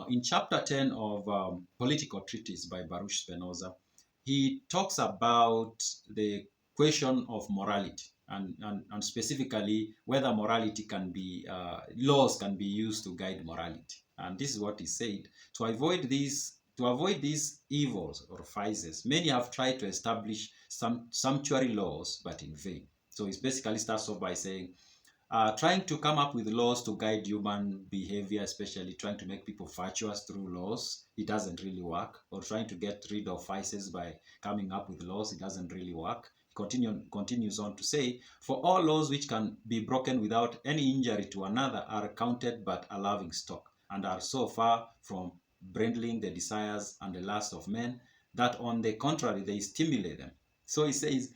in chapter 10 of Political Treatise by Baruch Spinoza, he talks about the question of morality and specifically whether morality can be, laws can be used to guide morality. And this is what he said. To avoid these evils or vices, many have tried to establish some sumptuary laws, but in vain. So it basically starts off by saying, trying to come up with laws to guide human behavior, especially trying to make people virtuous through laws, it doesn't really work. Or trying to get rid of vices by coming up with laws, it doesn't really work. Continues on to say, for all laws which can be broken without any injury to another are counted but a laughing stock, and are so far from bridling the desires and the lust of men that on the contrary they stimulate them. So he says,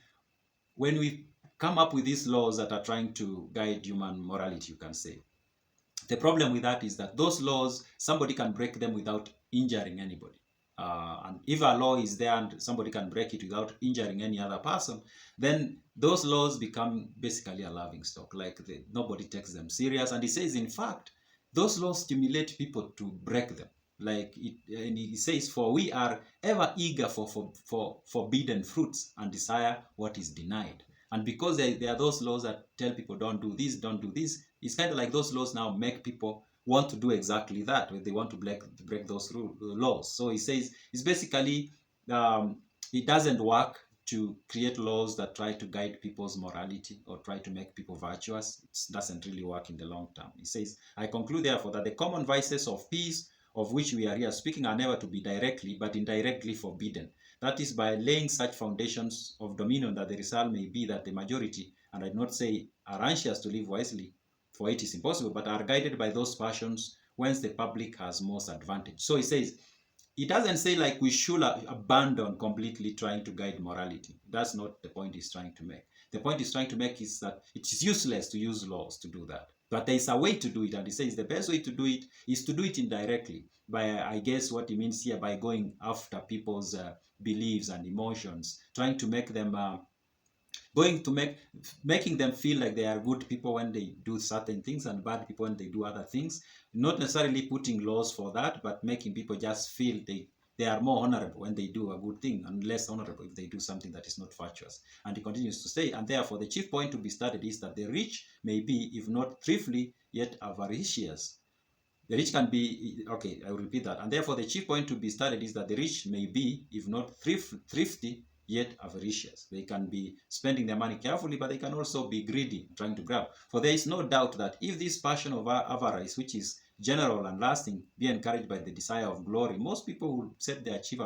when we come up with these laws that are trying to guide human morality, you can say, the problem with that is that those laws, somebody can break them without injuring anybody. And if a law is there and somebody can break it without injuring any other person, then those laws become basically a laughing stock. Like nobody takes them serious. And he says, in fact, those laws stimulate people to break them. Like and he says, for we are ever eager for forbidden fruits and desire what is denied. And because there are those laws that tell people don't do this, don't do this, it's kind of like those laws now make people want to do exactly that. They want to break those laws. So he says it's basically, it doesn't work to create laws that try to guide people's morality or try to make people virtuous. It doesn't really work in the long term. He says, I conclude therefore that the common vices of peace, of which we are here speaking, are never to be directly but indirectly forbidden. That is, by laying such foundations of dominion that the result may be that the majority, and I do not say are anxious to live wisely, for it is impossible, but are guided by those passions whence the public has most advantage. So he says, he doesn't say like we should abandon completely trying to guide morality. That's not the point he's trying to make. The point he's trying to make is that it is useless to use laws to do that. But there is a way to do it, and he says the best way to do it is to do it indirectly, by, I guess what he means here, by going after people's beliefs and emotions, trying to make them, making them feel like they are good people when they do certain things and bad people when they do other things. Not necessarily putting laws for that, but making people just feel they are more honorable when they do a good thing and less honorable if they do something that is not virtuous. And he continues to say, and therefore the chief point to be studied is that the rich may be, if not thriftily, yet avaricious. The rich can be, okay, I will repeat that. And therefore the chief point to be studied is that the rich may be, if not thrifty, yet avaricious. They can be spending their money carefully, but they can also be greedy, trying to grab. For there is no doubt that if this passion of avarice, which is general and lasting, be encouraged by the desire of glory, most people will set their chief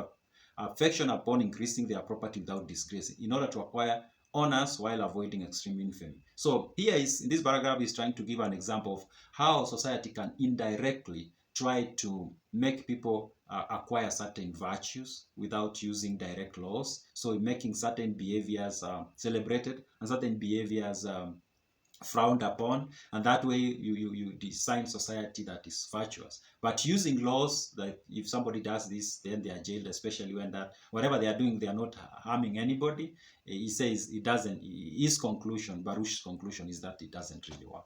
affection upon increasing their property without disgrace, in order to acquire honors while avoiding extreme infamy. So here is, in this paragraph, is trying to give an example of how society can indirectly try to make people acquire certain virtues without using direct laws. So making certain behaviors celebrated and certain behaviors frowned upon, and that way you design society that is virtuous. But using laws, that if somebody does this, then they are jailed, especially when that whatever they are doing, they are not harming anybody. He says it doesn't. His conclusion, Baruch's conclusion, is that it doesn't really work.